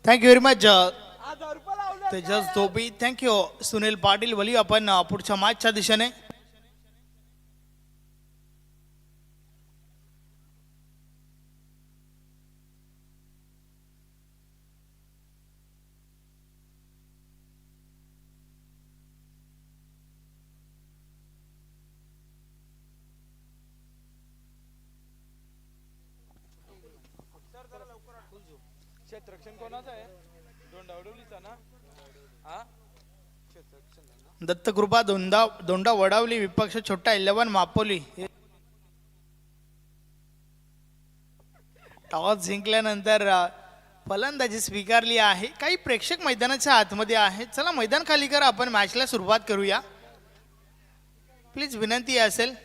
Thank you very much Tejas धोबी. Thank you Sunil Patil. वली आपण पुढच्या मॅचच्या दिशेने. क्षेत्ररक्षण कोणाचं आहे? दोंडावडीचा ना? हा दत्तकृपा दोंडा वडावली विपक्ष छोटा 11 मापोली. टॉस जिंकल्यानंतर फलंदाजी स्वीकारली आहे. काही प्रेक्षक मैदानाच्या आतमध्ये आहेत. चला मैदान खाली करा, आपण मॅचला सुरुवात करूया. प्लीज विनंती असेल.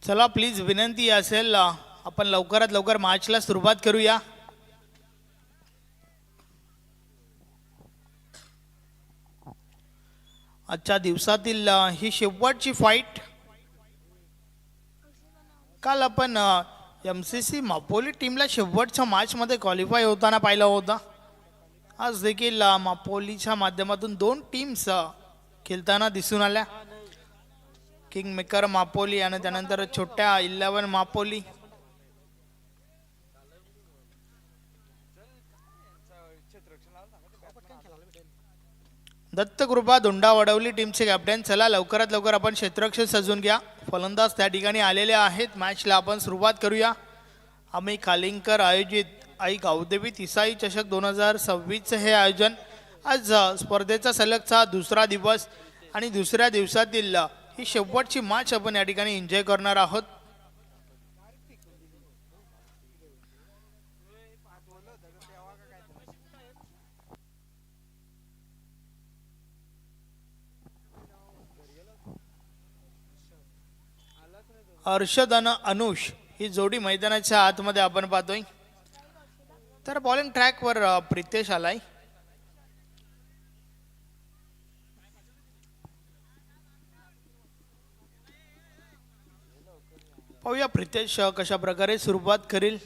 चला प्लीज विनंती असेल, आपण लवकरात लवकर मॅचला सुरुवात करूया. आजच्या दिवसातील ही शेवटची फाईट. काल आपण MCC मापोली टीमला शेवटच्या मॅचमध्ये क्वालिफाय होताना पाहिलं होतं. आज देखील मापोलीच्या माध्यमातून 2 टीम्स खेळताना दिसून आल्या. किंग मेकर मापोली आणि त्यानंतर छोट्या 11 मापोली. दत्तकृपा दोंडा वडवली टीमचे कॅप्टन. चला लवकरात लवकर आपण क्षेत्ररक्षण सजून घ्या. फलंदाज त्या ठिकाणी आलेले आहेत. मॅचला आपण सुरुवात करूया. आम्ही खालिंगकर आयोजित आई गावदेवी तिसाई चषक 2026 हे आयोजन. आज स्पर्धेचा सलगचा दुसरा दिवस आणि दुसऱ्या दिवसातील ही शेवटची मॅच आपण या ठिकाणी एन्जॉय करणार आहोत. हर्षद आणि अनुष ही जोडी मैदानाच्या आतमध्ये आपण पाहतोय. तर बॉलिंग ट्रॅकवर प्रितेश आलाय. पाहूया प्रितेश कशा प्रकारे सुरुवात करील.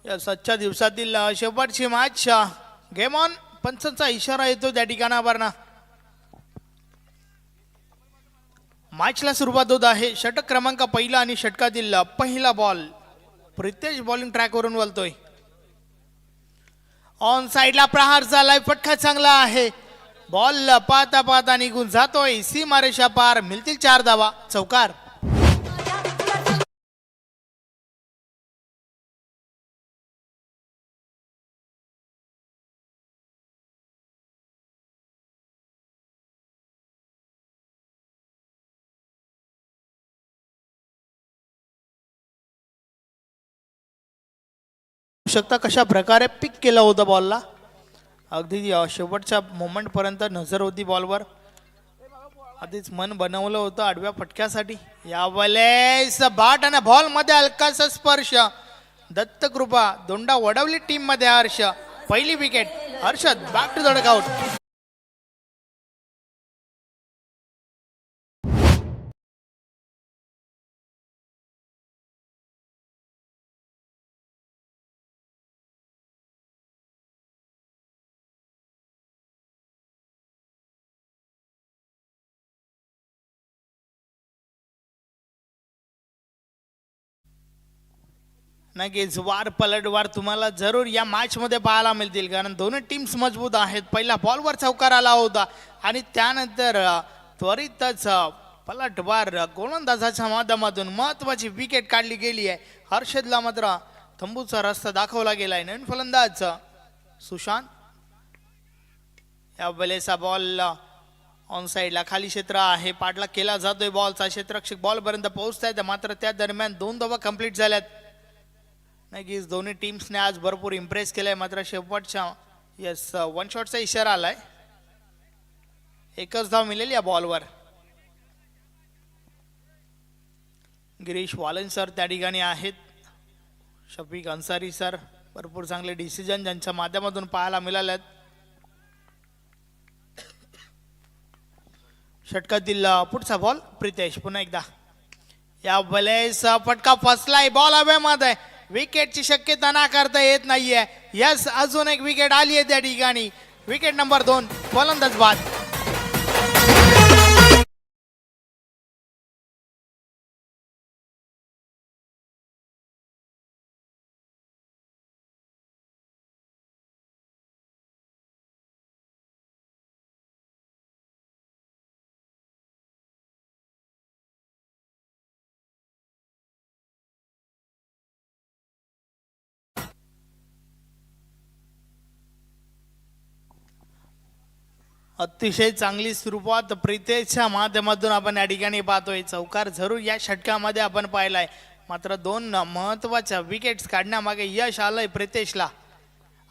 या सच्च्या दिवसातील शेवटची मॅच. Game on. पंचांचा इशारा येतो त्या ठिकाणावर ना. मॅचला सुरुवात होत आहे. षटक क्रमांक पहिला आणि षटकातील पहिला बॉल. प्रितेश बॉलिंग ट्रॅकवरून बोलतोय. ऑन साइडला प्रहार झालाय. फटका चांगला आहे. बॉल पाहता पाहता निघून जातोय. सीमारेषा पार. मिळतील 4 धावा. चौकार. शकता कशा प्रकारे पिक केला होता बॉलला. अगदी शेवटच्या मोमेंट पर्यंत नजर होती बॉलवर. आधीच मन बनवलं होतं आडव्या फटक्यासाठी. यावेळेस बाट आणि बॉल मध्ये हलकासा स्पर्श. दत्तकृपा दोंडा वडवली टीम मध्ये हर्ष. पहिली wicket. Harshad back to the dugout. नक्कीच वार पलटवार तुम्हाला जरूर या मॅच मध्ये पाहायला मिळतील, कारण दोन्ही टीम्स मजबूत आहेत. पहिला बॉलवर चौकार आला होता आणि त्यानंतर त्वरितच पलटवार गोलंदाजाच्या माध्यमातून महत्वाची विकेट काढली गेली आहे. हर्षदला मात्र तंबूचा रस्ता दाखवला गेलाय. नवीन फलंदाज सुशांत. या वेळेचा बॉल ऑन साईडला खाली क्षेत्र आहे, पाठला केला जातोय बॉलचा, क्षेत्ररक्षक बॉल पर्यंत पोहोचतायत, मात्र त्या दरम्यान 2 धावा कंप्लीट झाल्यात. नक्कीच दोन्ही टीम्सने आज भरपूर इम्प्रेस केलंय, मात्र शेवटच्या वन शॉटचा इशारा आलाय. एकच धाव मिळेल या बॉलवर. गिरीश वालन सर त्या ठिकाणी आहेत, शफीक अन्सारी सर, भरपूर चांगले डिसिजन ज्यांच्या माध्यमातून पाहायला मिळालेत. षटकातील पुढचा बॉल प्रितेश पुन्हा एकदा. या वेळेस फटका फसलाय, बॉल हवेमध्ये, विकेटची शक्यता नाकारता येत नाहीये. यस, अजून एक विकेट आली आहे त्या ठिकाणी. विकेट नंबर 2, फलंदाज बाद. अतिशय चांगली सुरुवात प्रितेशच्या माध्यमातून आपण या ठिकाणी पाहतोय. चौकार जरूर या षटकामध्ये आपण पाहिलाय, मात्र 2 महत्वाच्या विकेट्स काढण्यामागे यश आलंय प्रितेशला.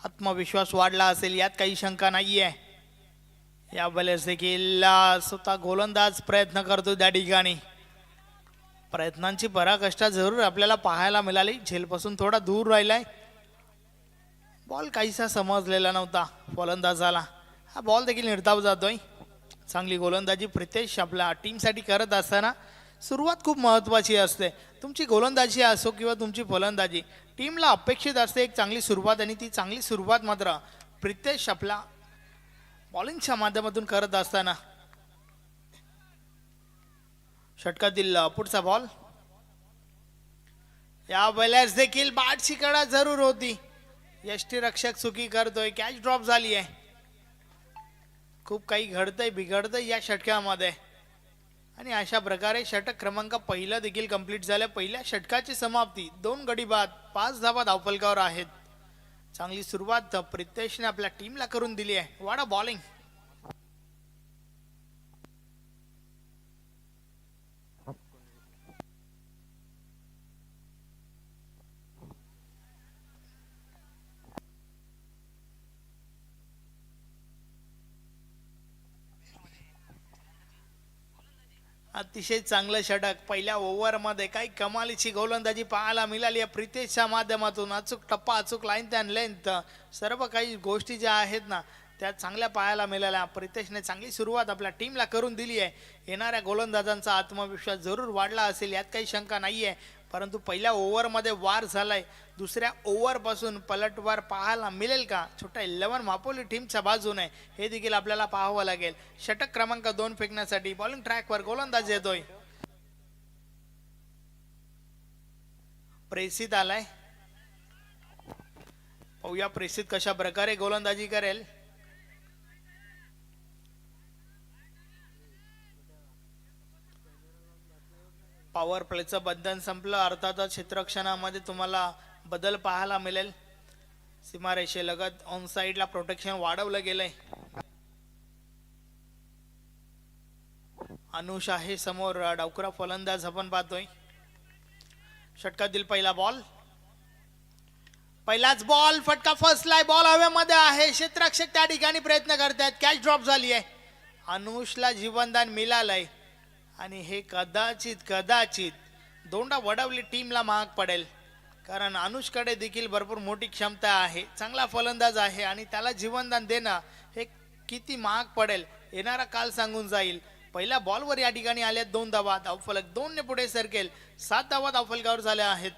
आत्मविश्वास वाढला असेल यात काही शंका नाहीये. या वेळेस देखील स्वतः गोलंदाज प्रयत्न करतो त्या ठिकाणी. प्रयत्नांची पराकाष्ठा जरूर आपल्याला पाहायला मिळाली. झेलपासून थोडा दूर राहिलाय, बॉल काहीसा समजलेला नव्हता फलंदाजाला. हा बॉल देखील निर्धाव जातोय. चांगली गोलंदाजी प्रितेश आपल्या टीमसाठी करत असताना सुरुवात खूप महत्त्वाची असते. तुमची गोलंदाजी असो किंवा तुमची फलंदाजी, टीमला अपेक्षित असते एक चांगली सुरुवात, आणि ती चांगली सुरुवात मात्र प्रितेश आपला बॉलिंगच्या माध्यमातून करत असताना. षटकातील पुढचा बॉल. या वेळेस देखील बाटची कडा जरूर होती. यष्टीरक्षक चुकी करतोय, कॅच ड्रॉप झाली आहे. खूप काही घडतंय बिघडतंय या षटकामध्ये, आणि अशा प्रकारे षटक क्रमांक पहिला देखील कंप्लीट झालं. पहिल्या षटकाची समाप्ती 2 गडी बाद, 5 धावा धावफलकावर आहेत. चांगली सुरुवात प्रितेशने आपल्या टीमला करून दिली आहे. वाडा बॉलिंग. अतिशय चांगलं षटक. पहिल्या ओव्हरमध्ये काही कमालीची गोलंदाजी पाहायला मिळाली आहे प्रितेशच्या माध्यमातून. अचूक टप्पा, अचूक लाईन अँड लेंथ, सर्व काही गोष्टी ज्या आहेत ना त्या चांगल्या पाहायला मिळाल्या. प्रितेशने चांगली सुरुवात आपल्या टीमला करून दिली आहे. येणाऱ्या गोलंदाजांचा आत्मविश्वास जरूर वाढला असेल यात काही शंका नाही आहे, परंतु पहिल्या ओव्हरमध्ये वार झालाय. दुसऱ्या ओव्हरपासून पलटवार पाहायला मिळेल का छोटा 11 मापोली टीमच्या बाजूने, हे देखील आपल्याला पाहावं लागेल. षटक क्रमांक 2 फेकण्यासाठी बॉलिंग ट्रॅकवर गोलंदाज येतोय. प्रेसित आलाय, पाहूया प्रेसित कशा प्रकारे गोलंदाजी करेल. पॉवर प्लेचं बंधन संपलं. अर्थातच क्षेत्ररक्षणामध्ये तुम्हाला बदल पाहायला मिळेल. सीमारेषेलगत ऑन साईडला प्रोटेक्शन वाढवलं गेलंय. अनुष आहे समोर, डावखुरा फलंदाज आपण पाहतोय. षटकातील पहिला बॉल. पहिलाच बॉल, फटका फसलाय, बॉल हवेमध्ये आहे. क्षेत्ररक्षक त्या ठिकाणी प्रयत्न करतायत, कॅच ड्रॉप झाली आहे. अनुषला जीवनदान मिळालंय, आणि हे कदाचित दोंडा वडवली टीमला महाग पडेल, कारण अनुषकडे देखील भरपूर मोठी क्षमता आहे, चांगला फलंदाज आहे, आणि त्याला जीवनदान देणं हे किती महाग पडेल येणारा काल सांगून जाईल. पहिल्या बॉलवर या ठिकाणी आल्या 2 धावा, धावफलक 2 ने पुढे सरकेल. 7 धावा धावफलकावर झाल्या आहेत.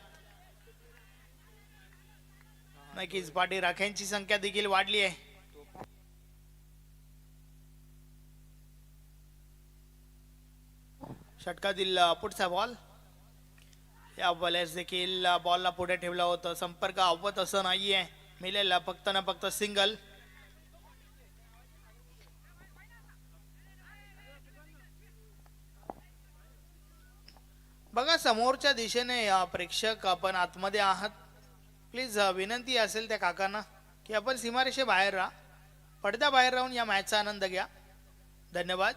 नक्कीच पाठी राख्यांची संख्या देखील वाढली आहे. षटकातील पुढचा बॉल. या बॉलर्स देखील बॉलला पुढे ठेवलं होतं. संपर्क आवत असं नाहीये, मिळेल फक्त ना फक्त सिंगल. बघा समोरच्या दिशेने प्रेक्षक आपण आतमध्ये आहात, प्लीज विनंती असेल त्या काकांना की आपण सीमारेषे बाहेर राहा. पडद्याबाहेर राहून या मॅचचा आनंद घ्या. धन्यवाद.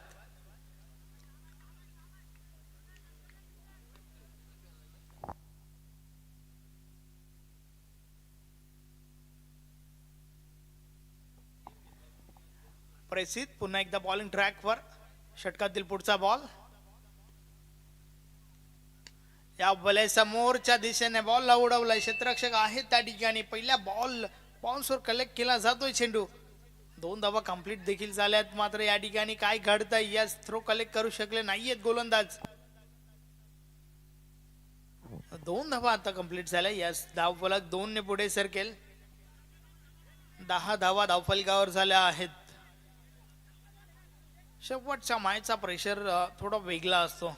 प्रसिद्ध पुन्हा एकदा बॉलिंग ट्रॅकवर. षटकातील पुढचा बॉल या बॉले समोरच्या दिशेने बॉलला उडवलाय. क्षेत्ररक्षक आहेत त्या ठिकाणी. पहिल्या बॉल्सवर कलेक्ट केला जातोय चेंडू. 2 धावा कंप्लीट देखील झाल्यात. मात्र या ठिकाणी काय घडतंय, या थ्रो कलेक्ट करू शकले नाहीयेत गोलंदाज. 2 धावा आता कंप्लीट झाल्या. यास धावफलक 2 ने पुढे सरकेल. 10 धावा धावफलकावर झाल्या आहेत. शेवटच्या मॅचचा प्रेशर थोडा वेगळा असतो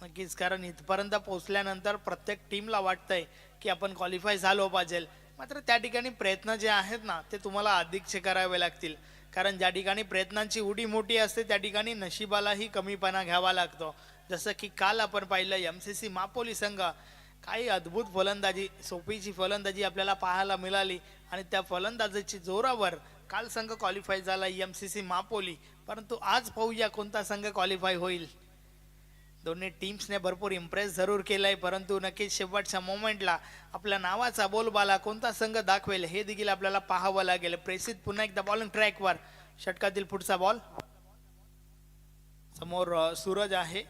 नक्कीच, कारण इथपर्यंत पोहोचल्यानंतर प्रत्येक टीमला वाटतंय की आपण क्वालिफाय झालो पाहिजे. मात्र त्या ठिकाणी प्रयत्न जे आहेत ना ते तुम्हाला अधिकचे करावे लागतील, कारण ज्या ठिकाणी प्रयत्नांची उडी मोठी असते त्या ठिकाणी नशिबालाही कमीपणा घ्यावा लागतो. जसं की काल आपण पाहिलं MCC मापोली संघ, काही अद्भुत फलंदाजी, सोपीची फलंदाजी आपल्याला पाहायला मिळाली आणि त्या फलंदाजीची जोरावर काल संघ क्वालिफाय झाला MCC मापोली. परंतु आज पाहूया कोणता संघ क्वालिफाय होईल. दोन्ही टीम्सने भरपूर इम्प्रेस जरूर केलंय, परंतु नक्कीच शेवटच्या मोमेंटला आपल्या नावाचा बोलबाला कोणता संघ दाखवेल हे देखील आपल्याला पाहावं लागेल. प्रेसित पुन्हा एकदा बॉलिंग ट्रॅकवर. षटकातील पुढचा बॉल. समोर सूरज आहे.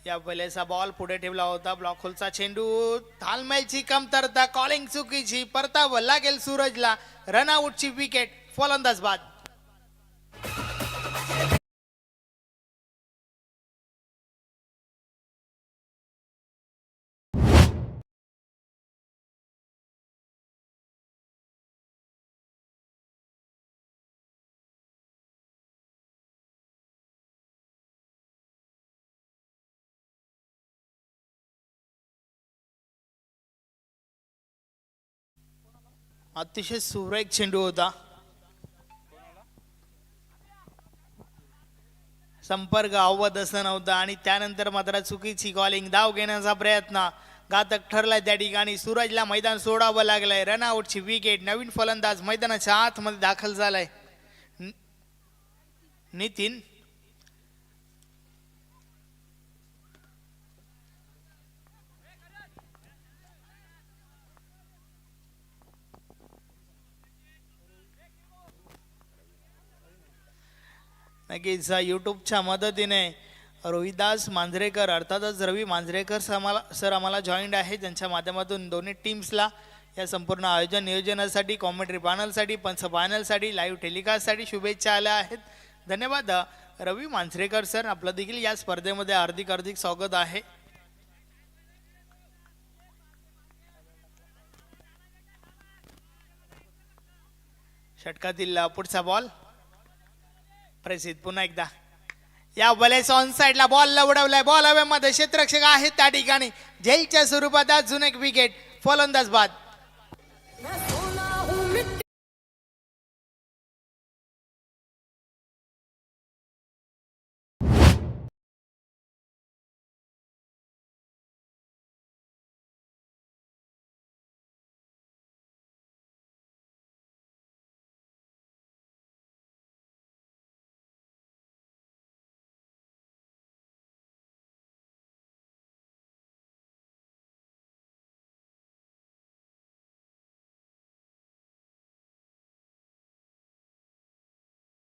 या पहिल्याचा बॉल पुढे ठेवला होता. ब्लॉक होलचा चेंडू. तालमेलची कमतरता, कॉलिंग चुकीची. परतावं लागेल सूरजला. रनआउटची विकेट. फलंदाज बाद. अतिशय सुरेख चेंडू होता. संपर्क अवध असं नव्हता आणि त्यानंतर मात्र चुकीची कॉलिंग. धाव घेण्याचा प्रयत्न घातक ठरलाय त्या ठिकाणी. सूरजला मैदान सोडावं लागलंय. रनआउटची विकेट. नवीन फलंदाज मैदानाच्या आतमध्ये दाखल झालाय. नितीन. नक्कीच युट्यूबच्या मदतीने रोहिदास मांजरेकर अर्थातच रवी मांजरेकर सर आम्हाला जॉईंट आहे, त्यांच्या माध्यमातून दोन्ही टीम्सला या संपूर्ण आयोजन नियोजनासाठी, कॉमेंट्री पॅनलसाठी, पंच पॅनलसाठी, लाईव्ह टेलिकास्टसाठी शुभेच्छा आल्या आहेत. धन्यवाद रवी मांजरेकर सर. आपलं देखील या स्पर्धेमध्ये हार्दिक हार्दिक स्वागत आहे. षटकातील पुढचा बॉल. प्रसिद्ध पुन्हा एकदा या बॉलेस ऑन साइडला बॉल उडवलाय. बॉल हवेमध्ये. क्षेत्ररक्षक आहेत त्या ठिकाणी. झेलच्या स्वरूपात अजून एक विकेट. फलंदाज बाद.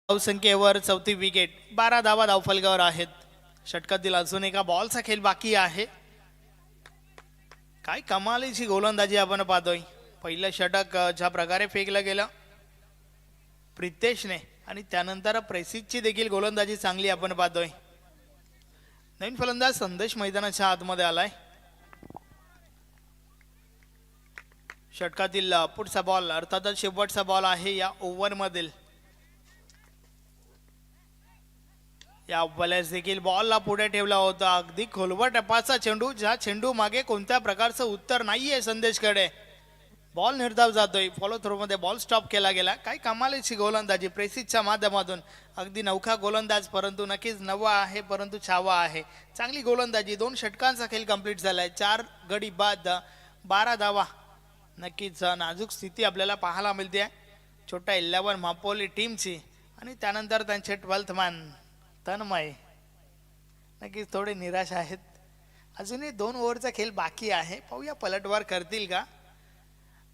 धावसंख्येवर 4थी विकेट. 12 धावा धावफलकावर आहेत. षटकातील अजून एका बॉलचा खेळ बाकी आहे. काय कमालीची गोलंदाजी आपण पाहतोय. पहिलं षटक ज्या प्रकारे फेकलं गेलं प्रितेशने आणि त्यानंतर प्रेसितची देखील गोलंदाजी चांगली आपण पाहतोय. नवीन फलंदाज संदेश मैदानाच्या आतमध्ये आलाय. षटकातील पुढचा बॉल अर्थातच शेवटचा बॉल आहे या ओव्हर मधील. या बॉलर्स देखील बॉलला पुढे ठेवला होता. अगदी खोलवर टपाचा चेंडू, ज्या चेंडू मागे कोणत्या प्रकारचं उत्तर नाहीये संदेशकडे. बॉल निर्धाव जातोय. फॉलो थ्रो मध्ये बॉल स्टॉप केला गेला. काय कमालीची गोलंदाजी प्रेसितच्या माध्यमातून. अगदी नवखा गोलंदाज, परंतु नक्कीच नवा आहे परंतु छावा आहे. चांगली गोलंदाजी. 2 षटकांचा खेळ कंप्लीट झालाय. 4 गडी बाद 12 धावा. नक्कीच नाजूक स्थिती आपल्याला पाहायला मिळते. छोटा 11 मापोली टीमची आणि त्यानंतर त्यांचे 12th मॅन तन्मय नक्कीच थोडे निराश आहेत. अजूनही 2 ओव्हरचा खेळ बाकी आहे. पाहूया पलटवार करतील का.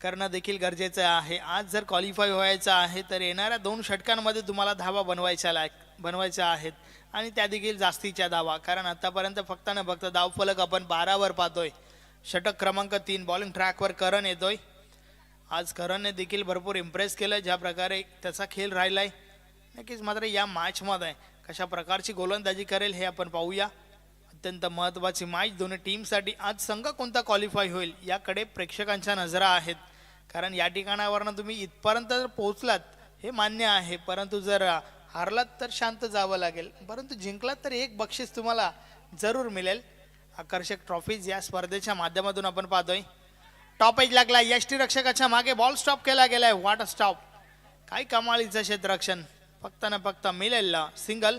करणं देखील गरजेचं आहे. आज जर क्वालिफाय व्हायचं आहे तर येणाऱ्या 2 षटकांमध्ये तुम्हाला धावा बनवायच्या आहेत आणि त्या देखील जास्तीच्या धावा. कारण आतापर्यंत फक्त न फक्त धावफलक आपण 12वर पाहतोय. षटक क्रमांक 3 बॉलिंग ट्रॅकवर करण येतोय. आज करणने देखील भरपूर इम्प्रेस केलं ज्या प्रकारे त्याचा खेळ राहिलाय. नक्कीच मात्र या मॅचमध्ये कशा प्रकारची गोलंदाजी करेल हे आपण पाहूया. अत्यंत महत्त्वाची मॅच दोन्ही टीमसाठी. आज संघ कोणता क्वालिफाय होईल याकडे प्रेक्षकांच्या नजरा आहेत. कारण या ठिकाणावरनं तुम्ही इथपर्यंत जर पोहोचलात हे मान्य आहे, परंतु जर हारलात तर शांत जावं लागेल, परंतु जिंकलात तर एक बक्षीस तुम्हाला जरूर मिळेल. आकर्षक ट्रॉफीज या स्पर्धेच्या माध्यमातून आपण पाहतोय. टॉप एज लागला. यष्टीरक्षकाच्या मागे बॉल स्टॉप केला गेलाय. What a stop. काय कमालीचं क्षेत्ररक्षण. फक्त ना फक्त मिळेल सिंगल.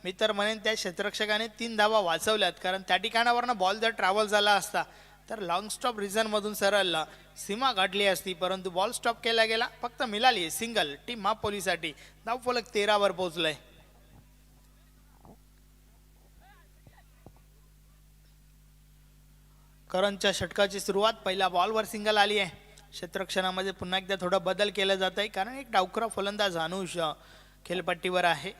मी तर म्हणेन त्या क्षेत्ररक्षकाने 3 धावा वाचवल्यात. कारण त्या ठिकाणावरनं बॉल जर ट्रॅव्हल झाला असता तर लॉंग स्टॉप रिझनमधून सरळ सीमा गाठली असती, परंतु बॉल स्टॉप केला गेला. फक्त मिळाली सिंगल. टीम मापोलीसाठी धावफलक 13वर पोहोचलंय. करणच्या षटकाची सुरुवात. पहिल्या बॉलवर सिंगल आली आहे. क्षेत्ररक्षणामध्ये पुन्हा एकदा थोडा बदल केला जात आहे कारण एक डावखुरा फलंदाज अनुष खेळपट्टीवर आहे.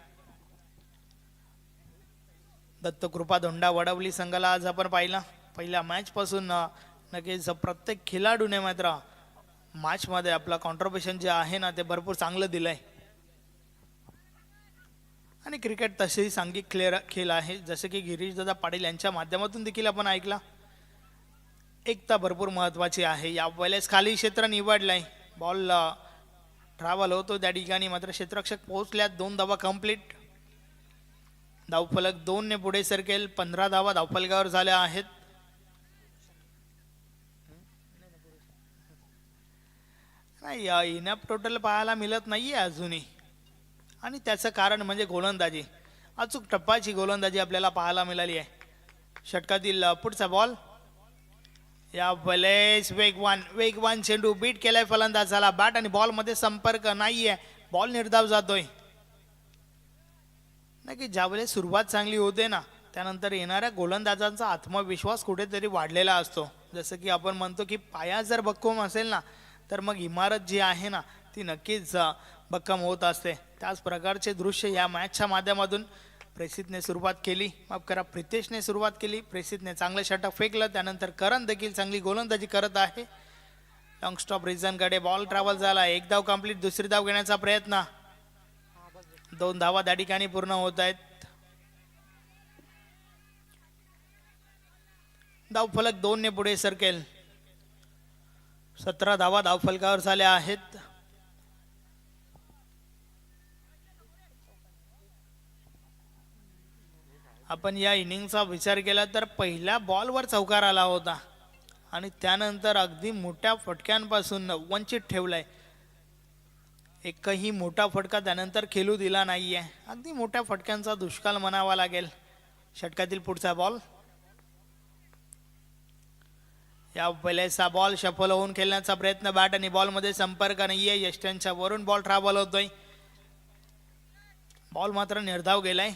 दत्तकृपा धोंडा वडवली संघाला आज आपण पाहिला. पहिल्या मॅच पासून नक्कीच प्रत्येक खेळाडूने मात्र मॅचमध्ये आपला कॉन्ट्रीब्युशन जे आहे ना ते भरपूर चांगलं दिलंय. आणि क्रिकेट तसेही सांघिक खेळ आहे, जसे की गिरीश दादा पाटील यांच्या माध्यमातून देखील आपण ऐकला. एकता भरपूर महत्वाची आहे. या वेळेस खाली क्षेत्र निवडलंय. बॉल ट्रॅव्हल होतो त्या ठिकाणी मात्र क्षेत्ररक्षक पोहोचल्यात. 2 धावा कंप्लीट. धावफलक 2 ने पुढे सरकेल. 15 धावा धावफलकावर झाल्या आहेत. नाही इनअप टोटल पाहायला मिळत नाहीये अजूनही, आणि त्याचं कारण म्हणजे गोलंदाजी. अचूक टप्पाची गोलंदाजी आपल्याला पाहायला मिळाली आहे. षटकातील पुढचा बॉल. या वेळेस वेगवान चेंडू बीट केलाय फलंदाजाला. बॅट आणि बॉल मध्ये संपर्क नाहीये. बॉल निर्धाव जातोय. नक्की ज्यावेळेस सुरुवात चांगली होते ना त्यानंतर येणाऱ्या गोलंदाजांचा आत्मविश्वास कुठेतरी वाढलेला असतो. जसं की आपण म्हणतो की पाया जर भक्कम असेल ना तर मग इमारत जी आहे ना ती नक्कीच भक्कम होत असते. त्याच प्रकारचे दृश्य या मॅचच्या माध्यमातून प्रेसितने सुरुवात केली. माफ करा, प्रितेशने सुरुवात केली. प्रेसितने चांगलं षटक फेकलं. त्यानंतर करण देखील चांगली गोलंदाजी करत आहे. लॉंग स्टॉप रिझनकडे बॉल ट्रॅव्हल झाला. 1 धाव कंप्लीट. दुसरी धाव घेण्याचा प्रयत्न. 2 धावा त्या ठिकाणी पूर्ण होत आहेत. धावफलक 2 ने पुढे सरकेल. 17 धावा धावफलकावर झाल्या आहेत. आपण या इनिंगचा विचार केला तर पहिल्या बॉलवर चौकार आला होता आणि त्यानंतर अगदी मोठ्या फटक्यांपासून वंचित ठेवलाय. एकही मोठा फटका त्यानंतर खेळू दिला नाहीये. अगदी मोठ्या फटक्यांचा दुष्काळ म्हणावा लागेल. षटकातील पुढचा बॉल. या वेळेचा बॉल शफल होऊन खेळण्याचा प्रयत्न. बॅट आणि बॉल मध्ये संपर्क नाहीये. यष्ट्यांच्या वरून बॉल ट्रॅव्हल होतोय. बॉल मात्र निर्धाव गेलाय.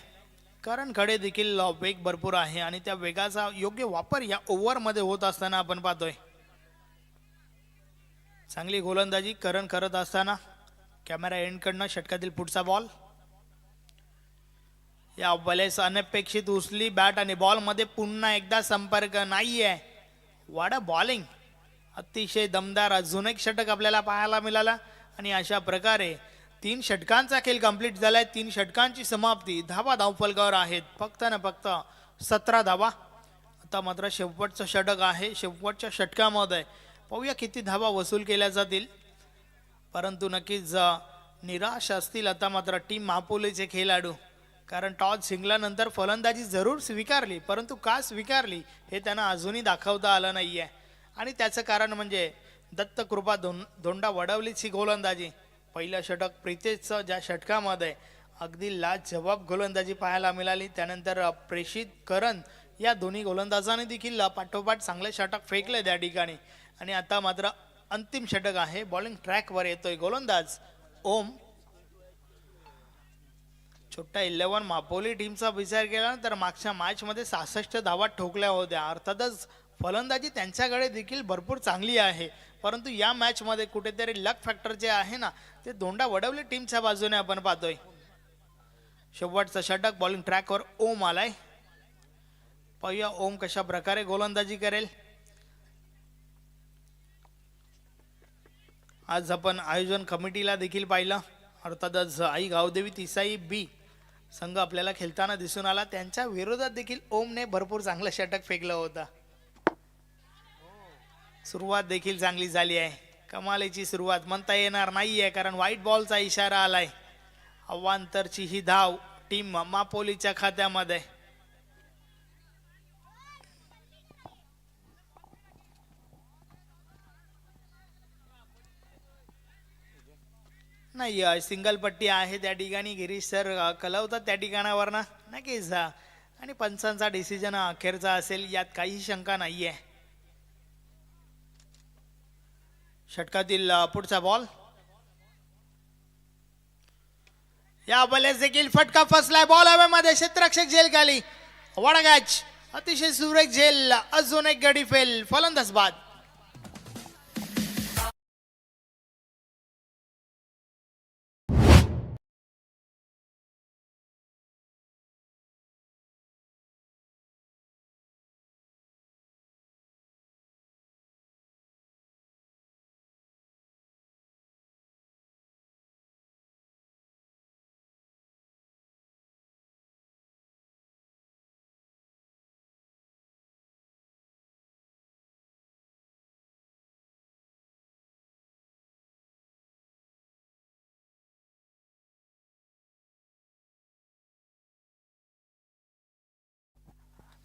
कारण कडे देखील वेग भरपूर आहे आणि त्या वेगाचा योग्य वापर या ओव्हर मध्ये होत असताना आपण पाहतोय. चांगली गोलंदाजी करण करत असताना कॅमेरा एंडकडनं षटकातील पुढचा बॉल. या वेळेस अनपेक्षित उचली. बॅट आणि बॉल मध्ये पुन्हा एकदा संपर्क नाहीये. वाडा बॉलिंग. अतिशय दमदार अजून एक षटक आपल्याला पाहायला मिळाला आणि अशा प्रकारे 3 षटकांचा खेळ कंप्लीट झालाय. 3 षटकांची समाप्ती. धावा धावफलकावर आहेत फक्त ना फक्त 17 धावा. आता मात्र शेवटचं षटक आहे. शेवटच्या षटकामध्ये पाहूया किती धावा वसूल केल्या जातील, परंतु नक्कीच निराश असतील आता मात्र टीम मापोलीचे खेळाडू. कारण टॉस जिंकल्यानंतर फलंदाजी जरूर स्वीकारली, परंतु का स्वीकारली हे त्यांना अजूनही दाखवता आलं नाहीये. आणि त्याचं कारण म्हणजे दत्तकृपा धोंडा वडवलीची गोलंदाजी. पहिलं षटक प्रितेशचं ज्या षटकामध्ये अगदी लाजवाब गोलंदाजी पाहायला मिळाली. त्यानंतर प्रेषित करण या दोन्ही गोलंदाजांनी देखील पाठोपाठ चांगले षटक फेकले त्या ठिकाणी. आणि आता मात्र अंतिम षटक आहे. बॉलिंग ट्रॅकवर येतोय गोलंदाज ओम. छोटा 11 मापोली टीमचा विचार केला ना तर मागच्या मॅच मध्ये 66 धावा ठोकल्या होत्या. अर्थातच फलंदाजी त्यांच्याकडे देखील भरपूर चांगली आहे, परंतु या मॅच मध्ये कुठेतरी लक फॅक्टर जे आहे ना ते दोंडा वडवली टीमच्या बाजूने आपण पाहतोय. शेवटचा षटक बॉलिंग ट्रॅकवर ओम आलाय. पाहूया ओम कशा प्रकारे गोलंदाजी करेल. आज आपण आयोजन कमिटीला देखील पाहिलं. अर्थातच आई गावदेवी तिसाई बी संघ आपल्याला खेळताना दिसून आला. त्यांच्या विरोधात देखील ओमने भरपूर चांगलं षटक फेकलं होतं. सुरुवात देखील चांगली झाली आहे. कमालीची सुरुवात म्हणता येणार नाहीये, कारण व्हाईट बॉलचा इशारा आलाय. अवांतरची ही धाव टीम मापोलीच्या खात्यामध्ये. नाही, सिंगल पट्टी आहे त्या ठिकाणी. गिरीश सर कलवतात त्या ठिकाणावर ना नक्कीच, आणि पंचांचा डिसिजन अखेरचा असेल यात काही शंका नाहीये. षटकातील पुढचा बॉल. या बॉलेस देखील फटका फसलाय. बॉल हवेमध्ये, क्षेत्ररक्षक झेल खाली. वडगॅच, अतिशय सुरेख झेल. अजून एक गडी फेल. फलंदाज बाद.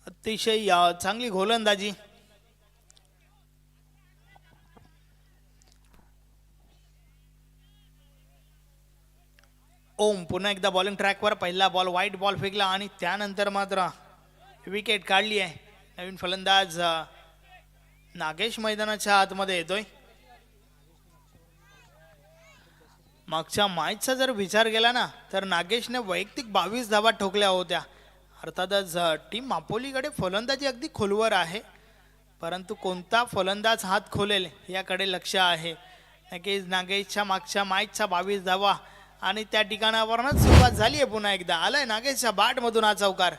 अतिशय चांगली गोलंदाजी. ओम पुन्हा एकदा बॉलिंग ट्रॅकवर. पहिला बॉल व्हाईट बॉल फेकला आणि त्यानंतर मात्र विकेट काढली आहे. नवीन फलंदाज नागेश मैदानाच्या आतमध्ये येतोय. मागच्या मॅचचा जर विचार केला ना तर नागेशने वैयक्तिक 22 धावा ठोकल्या होत्या. अर्थातच टीम मापोलीकडे फलंदाजी अगदी खोलवर आहे, परंतु कोणता फलंदाज हात खोलेल याकडे लक्ष आहे. नक्कीच नागेशच्या मागच्या मॅचचा 22 धावा आणि त्या ठिकाणावरच सुरुवात झाली आहे. पुन्हा एकदा आलाय नागेशच्या बॅट मधून हा चौकार.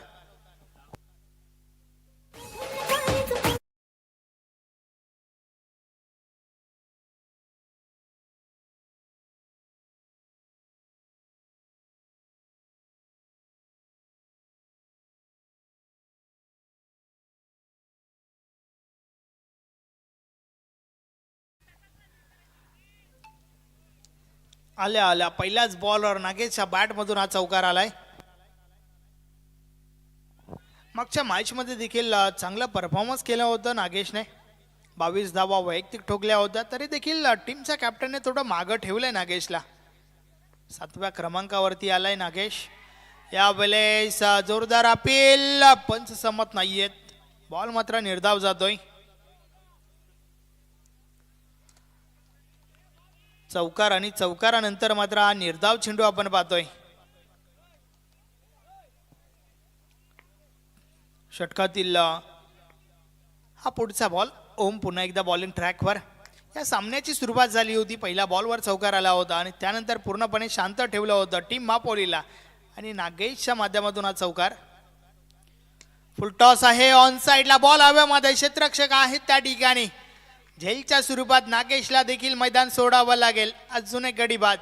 आल्या आल्या पहिल्याच बॉलवर नागेशच्या बॅट मधून हा चौकार आलाय. मागच्या मॅच मध्ये देखील चांगला परफॉर्मन्स केला होता नागेशने. 22 धावा वैयक्तिक ठोकल्या होत्या, तरी देखील टीमच्या कॅप्टनने थोडं मागं ठेवलंय नागेशला. 7व्या क्रमांकावरती आलाय नागेश. या वेळेस जोरदार अपील, पंच सहमत नाहीयेत. बॉल मात्र निर्धाव जातोय. चौकार आणि चौकारानंतर मात्र हा निर्धाव चेंडू आपण पाहतोय. षटकातील हा पुढचा बॉल. ओम पुन्हा एकदा बॉलिंग ट्रॅकवर. या सामन्याची सुरुवात झाली होती, पहिल्या बॉलवर चौकार आला होता आणि त्यानंतर पूर्णपणे शांत ठेवलं होतं टीम मापोलीला, आणि नागेशच्या माध्यमातून हा चौकार. फुल टॉस आहे. ऑन साइडला बॉल हवेमध्ये, क्षेत्ररक्षक आहेत त्या ठिकाणी. झेलच्या स्वरूपात नागेशला देखील मैदान सोडावं लागेल. अजून एक गडी बाद.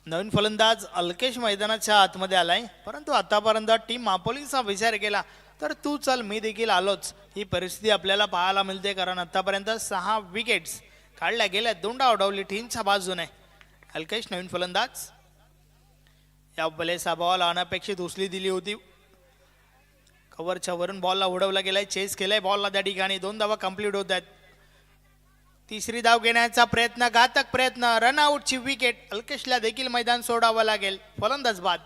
नवीन फलंदाज अल्केश मैदानाच्या आतमध्ये आलाय, परंतु आतापर्यंत टीम मापोलीचा विचार केला तर तू चल मी देखील आलोच ही परिस्थिती आपल्याला पाहायला मिळते. कारण आतापर्यंत 6 विकेट्स काढल्या गेल्या, दोंडा उडवली टीमच्या बाजूने. अल्केश नवीन फलंदाज. या बॉलेचा बॉल अनपेक्षित उचली दिली होती कव्हरच्या वरून बॉलला उडवला गेलाय, चेस केलाय बॉलला त्या ठिकाणी. 2 धावा कंप्लीट होत आहेत. तिसरी धाव घेण्याचा प्रयत्न, घातक प्रयत्न, रनआउटची विकेट. अल्केशला देखील मैदान सोडावं लागेल. फलंदाज बाद.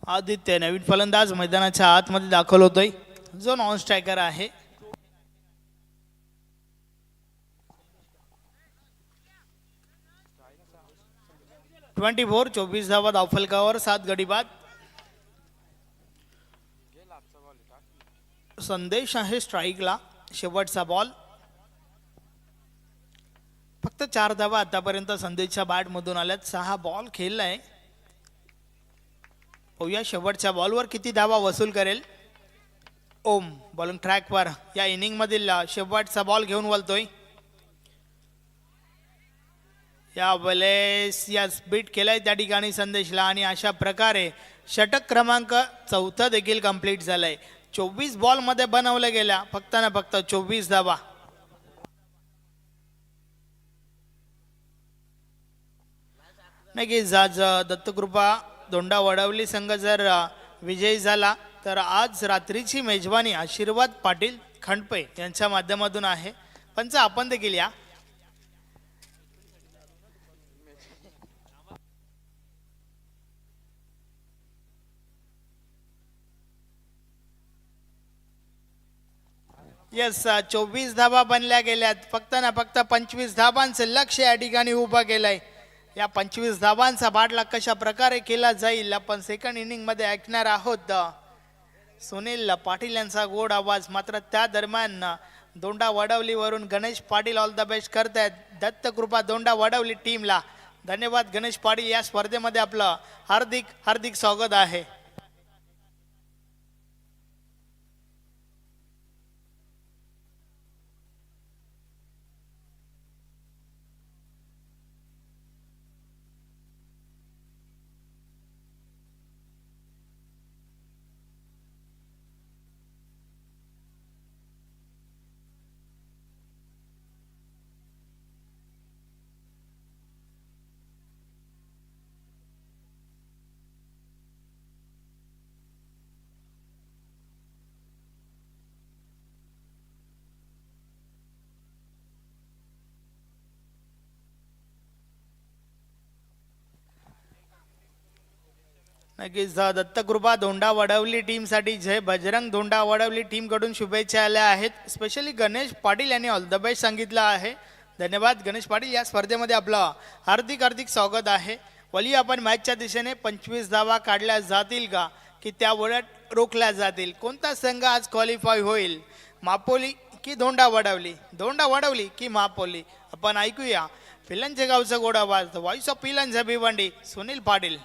आदित्य नवीन फलंदाज मैदानाच्या आतमध्ये दाखल होतोय, जो नॉन स्ट्रायकर आहे. ट्वेंटी 24 धावा धावफलकावर, 7 गडी बाद. संदेश आहे स्ट्राईकला. शेवटचा बॉल. फक्त 4 धावा आतापर्यंत संदेशच्या बॅट मधून आल्यात. 6 बॉल खेळलाय. पाहूया शेवटच्या बॉलवर किती धावा वसूल करेल. ओम बॉलिंग ट्रॅकवर या इनिंग मधील शेवटचा बॉल घेऊन वळतोय. या वेळेस यस बीट केलाय त्या ठिकाणी संदेशला आणि अशा प्रकारे षटक क्रमांक 4 देखील कंप्लीट झालाय. 24 बॉल मध्ये बनवल्या गेल्या फक्त ना फक्त 24 धावा. नक्कीच आज दत्तकृपा दोंडा वडवली संघ जर विजयी झाला तर आज रात्रीची मेजवानी आशीर्वाद पाटील खंडपे यांच्या माध्यमातून आहे. पंच आपण देखील या. यस 24 धावा बनल्या गेल्यात. फक्त ना फक्त 25 धावांचं लक्ष या ठिकाणी उभं केलंय. या 25 धावांचा बाटला कशा प्रकारे केला जाईल आपण सेकंड इनिंग मध्ये ऐकणार आहोत. सुनील पाटील यांचा गोड आवाज. मात्र त्या दरम्यान दोंडा वडवलीवरून Ganesh Patil all the best करतायत दत्तकृपा दोंडा वडवली टीमला. धन्यवाद गणेश पाटील. या स्पर्धेमध्ये आपलं हार्दिक हार्दिक स्वागत आहे. नक्कीच दत्तकृपा धोंडा वडवली टीम साठी जय बजरंग धोंडा वडवली टीम कडून शुभेच्छा आल्या आहेत. स्पेशली गणेश पाटील यांनी ऑल द बेस्ट सांगितलं आहे. धन्यवाद गणेश पाटील. या स्पर्धेमध्ये आपलं हार्दिक हार्दिक स्वागत आहे. वली आपण मॅचच्या दिशेने 25 धावा काढल्या जातील का की त्या वळत रोखल्या जातील. कोणता संघ आज क्वालिफाय होईल, मापोली की धोंडा वडवली, धोंडा वडवली की मापोली. आपण ऐकूया पिलांचे गावचा गोड आवाज. द व्हॉइस ऑफ पिलांचा भिवंडी सुनील पाटील.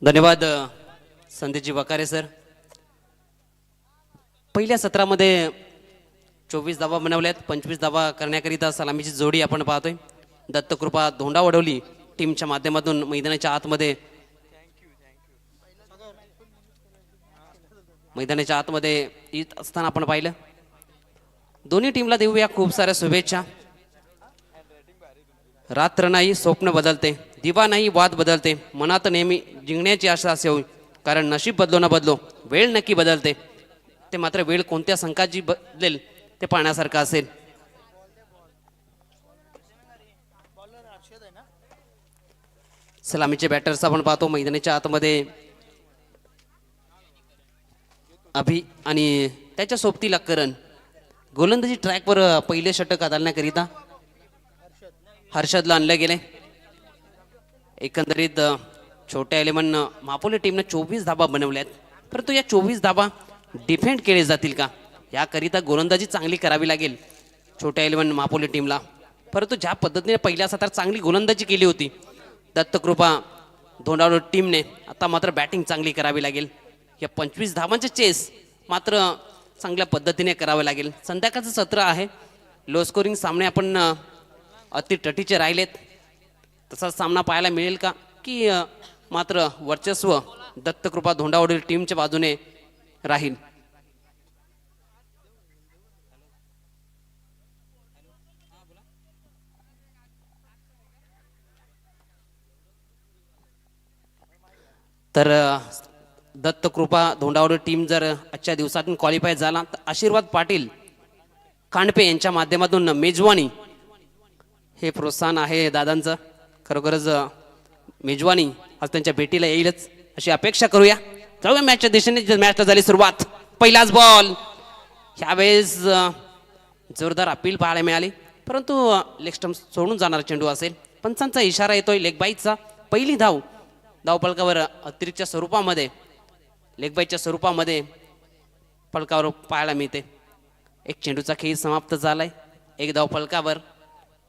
धन्यवाद संदीपजी वकारे सर. पहिल्या सत्रामध्ये 24 धावा बनवल्यात. 25 धावा करण्याकरिता सलामीची जोडी आपण पाहतोय. दत्तकृपा धोंडा वडवली टीमच्या माध्यमातून मैदानाच्या आतमध्ये येत असताना आपण पाहिलं. दोन्ही टीमला देऊया खूप साऱ्या शुभेच्छा. रात्र नाही स्वप्न बदलते, दिवा नाही वाद बदलते, मनात नेहमी जिंकण्याची आशा असेल. कारण नशीब बदलो ना बदलो, वेळ नक्की बदलते. ते मात्र वेळ कोणत्या संकाची बदलेल ते पाहण्यासारखं असेल. सलामीचे बॅटर्स आपण पाहतो मैदानाच्या आतमध्ये अभि आणि त्याच्या सोबतीला करण. गोलंदाजी ट्रॅकवर पहिले षटक हाताळण्याकरिता हर्षदला आणलं गेले. एकंदरीत छोट्या एलेमन मापोली टीमने 24 धाबा बनवल्यात, परंतु या 24 धाबा डिफेंड केले जातील का याकरिता गोलंदाजी चांगली करावी लागेल छोट्या एलेवन मापोली टीमला. परंतु ज्या पद्धतीने पहिल्या सत्रात चांगली गोलंदाजी केली होती दत्तकृपा धोंडावड टीमने, आता मात्र बॅटिंग चांगली करावी लागेल. या 25 धावांचे चेस मात्र चांगल्या पद्धतीने करावे लागेल. संध्याकाळचं सत्र आहे, लो स्कोरिंग सामने आपण अति टटीचे राहिलेत. तसा सामना पाहायला मिळेल का की मात्र वर्चस्व दत्तकृपा धोंडावडील टीमच्या बाजूने राहील. तर दत्तकृपा धोंडावडी टीम जर आजच्या दिवसातून क्वालिफाय झाला तर आशीर्वाद पाटील कांडपे यांच्या माध्यमातून मेजवानी हे प्रोत्साहन आहे दादांचं. खरोखरच मेजवानी आज त्यांच्या भेटीला येईलच अशी अपेक्षा करूया. जाऊया मॅचच्या दिशेने. मॅचला झाली सुरुवात. पहिलाच बॉल. ह्यावेळेस जोरदार अपील पाहायला मिळाली, परंतु लेग स्टंप सोडून जाणारा चेंडू असेल. पंचांचा इशारा येतोय लेग बाईचा. पहिली धाव धावपलकावर अतिरिक्तच्या स्वरूपामध्ये लेग बाईच्या स्वरूपामध्ये फलकावर पाहायला मिळते. एक चेंडूचा खेळ समाप्त झालाय. एक धाव फलकावर.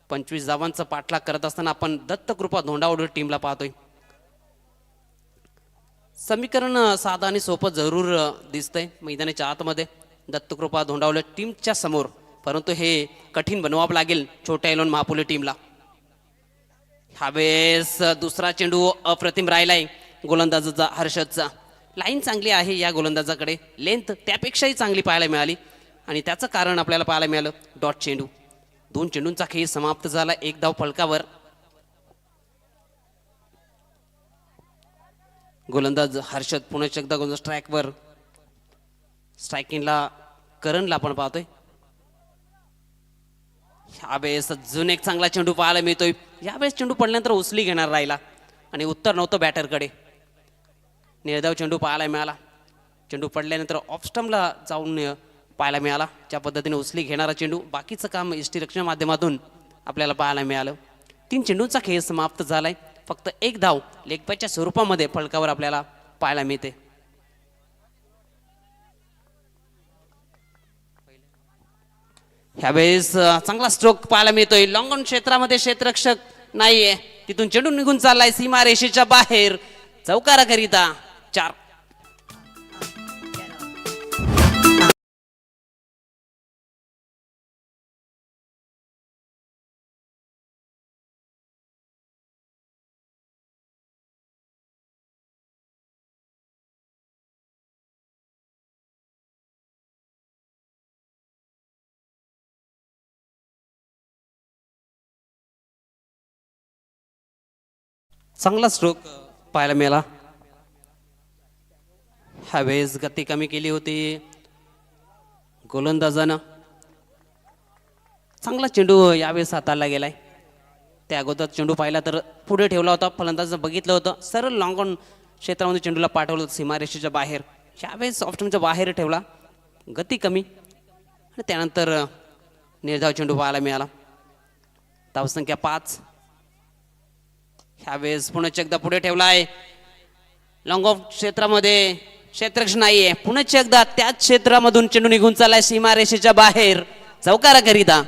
25 धावांचा पाठलाग करत असताना आपण दत्तकृपा धोंडावडी टीमला पाहतोय. समीकरण साधं आणि सोपं जरूर दिसतंय मैदानाच्या आतमध्ये दत्तकृपा धोंडावडी टीमच्या समोर, परंतु हे कठीण बनवावं लागेल छोट्या एलोन महापोली टीमला. ह्यावेळेस दुसरा चेंडू अप्रतिम राहिलाय गोलंदाजाचा हर्षदचा. लाईन चांगली आहे या गोलंदाजाकडे, लेंथ त्यापेक्षाही चांगली पाहायला मिळाली आणि त्याचं कारण आपल्याला पाहायला मिळालं डॉट चेंडू. 2 चेंडूंचा खेळ समाप्त झाला. एक धाव फलकावर. गोलंदाज हर्षद पुन्हा एकदा गोलंदाज स्ट्राईकवर. स्ट्रायकिंगला करणला आपण पाहतोय. यावेळेस अजून एक चांगला चेंडू पाहायला मिळतोय. यावेळेस चेंडू पडल्यानंतर उचली घेणार राहिला आणि उत्तर नव्हतं बॅटरकडे. निर्धाव चेंडू पाहायला मिळाला. चेंडू पडल्यानंतर ऑफ स्टंपला जाऊन पाहायला मिळाला. ज्या पद्धतीने उचली घेणारा चेंडू. बाकीचं काम इष्टी रक्षण माध्यमातून आपल्याला पाहायला मिळालं. 3 चेंडूंचा खेळ समाप्त झालाय. फक्त एक धाव लेग बायच्या स्वरूपामध्ये फलकावर आपल्याला पाहायला मिळते. ह्यावेळेस चांगला स्ट्रोक पाहायला मिळतोय. लॉंग ऑन क्षेत्रामध्ये क्षेत्ररक्षक नाहीये, तिथून चेंडू निघून चाललाय सीमा रेषेच्या बाहेर चौकाराकरिता 4. चांगला स्ट्रोक पाहायला मिळाला. ह्यावेळेस गती कमी केली होती गोलंदाजानं. चांगला चेंडू यावेळेस हाताळला गेलाय. त्या अगोदर चेंडू पाहिला तर पुढे ठेवला होता. फलंदाजानं बघितलं होतं, सरळ लॉंग ऑन क्षेत्रामध्ये चेंडूला पाठवलं होतं सीमारेषेच्या बाहेर. ह्यावेळेस ऑप्शनच्या बाहेर ठेवला, गती कमी आणि त्यानंतर निर्धाव चेंडू पाहायला मिळाला. धावसंख्या 5. ह्यावेळेस पुन्हा एकदा पुढे ठेवला आहे. लॉंग ऑफ क्षेत्रामध्ये क्षेत्ररक्षण नाहीये. पुन्हा एकदा त्याच क्षेत्रामधून चेंडू निघून चाललाय सीमा रेषेच्या बाहेर चौकाराकरिता.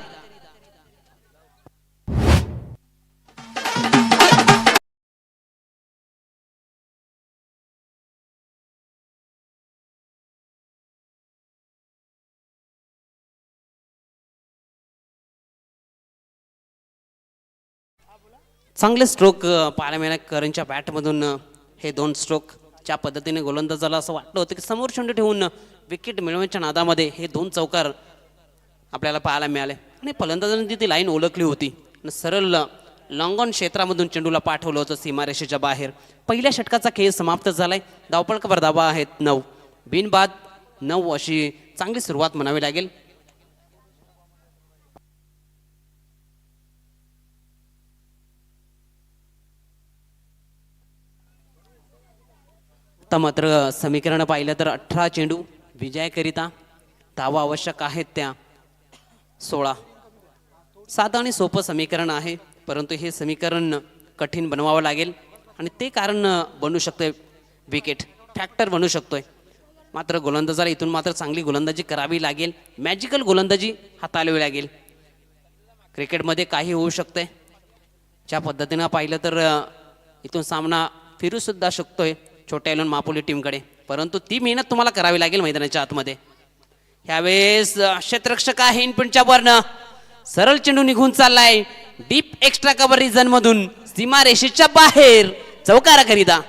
चांगले स्ट्रोक पाहायला मिळाले करणच्या बॅटमधून. हे 2 स्ट्रोक ज्या पद्धतीने गोलंदाजाला असं वाटलं होतं की समोर चेंडू ठेवून विकेट मिळवण्याच्या नादामध्ये हे 2 चौकार आपल्याला पाहायला मिळाले आणि फलंदाजाने तिथे लाईन ओळखली होती आणि सरळ लॉंग ऑन क्षेत्रामधून चेंडूला पाठवलं होतं सीमारेषेच्या बाहेर. पहिल्या षटकाचा खेळ समाप्त झालाय. धावपळकावर धावा आहेत 9. बिनबाद 9 अशी चांगली सुरुवात म्हणावी लागेल. आता मात्र समीकरण पाहिलं तर 18 चेंडू विजयाकरिता धावा आवश्यक आहेत त्या 16. साधं आणि सोपं समीकरण आहे, परंतु हे समीकरण कठीण बनवावं लागेल आणि ते कारण बनू शकतंय विकेट फॅक्टर बनू शकतोय. मात्र गोलंदाजाला इथून मात्र चांगली गोलंदाजी करावी लागेल, मॅजिकल गोलंदाजी हाताळावी लागेल. क्रिकेटमध्ये काही होऊ शकतंय. ज्या पद्धतीनं पाहिलं तर इथून सामना फिरू सुद्धा शकतोय छोट्या एलन मापोली टीमकडे, परंतु ती मेहनत तुम्हाला करावी लागेल मैदानाच्या आतमध्ये. ह्यावेळेस क्षेत्ररक्षक आहे इनपिनच्या वरनं सरळ चेंडू निघून चाललाय डीप एक्स्ट्रा कव्हर रिजन मधून सीमा रेषेच्या बाहेर चौकारा करिता.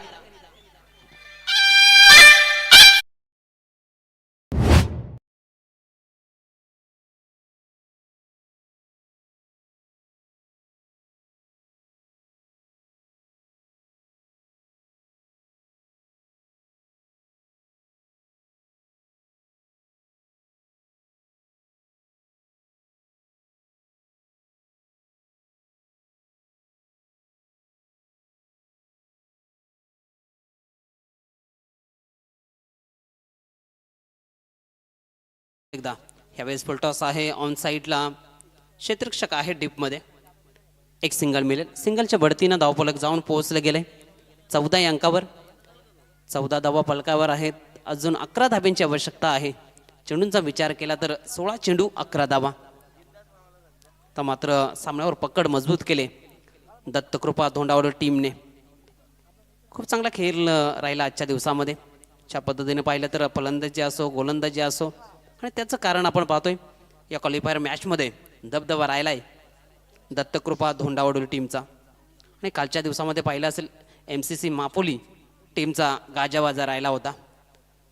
एकदा ह्यावेळेस फुलटॉस आहे ऑन साईडला, क्षेत्ररक्षक आहे डीपमध्ये. एक सिंगल मिळेल. सिंगलच्या बढतीनं धावफलक जाऊन पोहोचलं गेले 14 अंकावर. 14 धावा फलकावर आहेत. अजून 11 धाब्यांची आवश्यकता आहे. चेंडूंचा विचार केला तर 16 चेंडू 11 धावा. तर मात्र सामन्यावर पकड मजबूत केले दत्तकृपा धोंडावड टीमने. खूप चांगला खेळ राहिला आजच्या दिवसामध्ये. ज्या पद्धतीने पाहिलं तर फलंदाजी असो गोलंदाजी असो, आणि त्याचं कारण आपण पाहतोय या क्वालिफायर मॅचमध्ये दबदबा राहिलाय दत्तकृपा धोंडावडोली टीमचा. आणि कालच्या दिवसामध्ये पाहिलं असेल MCC मापोली टीमचा गाजावाजा राहिला होता.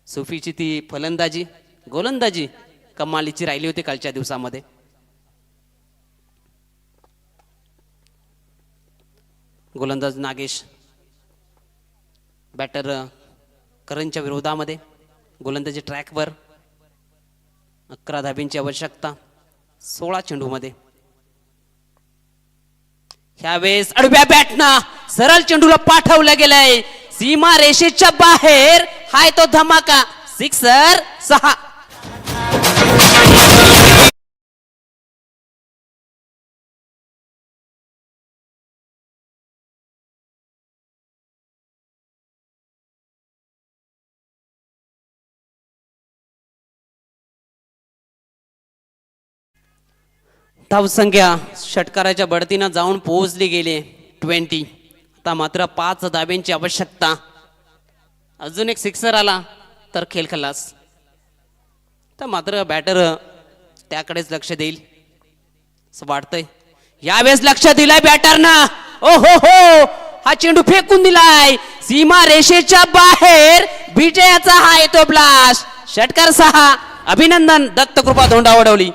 सुफीची ती फलंदाजी गोलंदाजी कमालीची राहिली होती कालच्या दिवसामध्ये. गोलंदाज नागेश, बॅटर करणच्या विरोधामध्ये. गोलंदाजी ट्रॅकवर. 11 धाब्यांची आवश्यकता 16 चेंडूमध्ये. ह्यावेळेस अडव्या बॅटना सरळ चेंडूला पाठवलं गेलंय सीमा रेषेच्या बाहेर. हाय तो धमाका सिक्सर 6. धावसंख्या षटकाराच्या बढतीनं जाऊन पोहोचली गेली 20. आता मात्र 5 धाब्यांची आवश्यकता. अजून एक सिक्सर आला तर खेळ खलास. तर मात्र बॅटर त्याकडेच लक्ष देईल असं वाटतंय. यावेळेस लक्ष दिलंय बॅटरनं. ओ हो, हा चेंडू फेकून दिलाय सीमा रेषेच्या बाहेर. विजयाचा हा येतो ब्लास्ट. षटकार 6. अभिनंदन दत्तकृपा धोंडावडवली.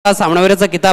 सामनावीराचा किताब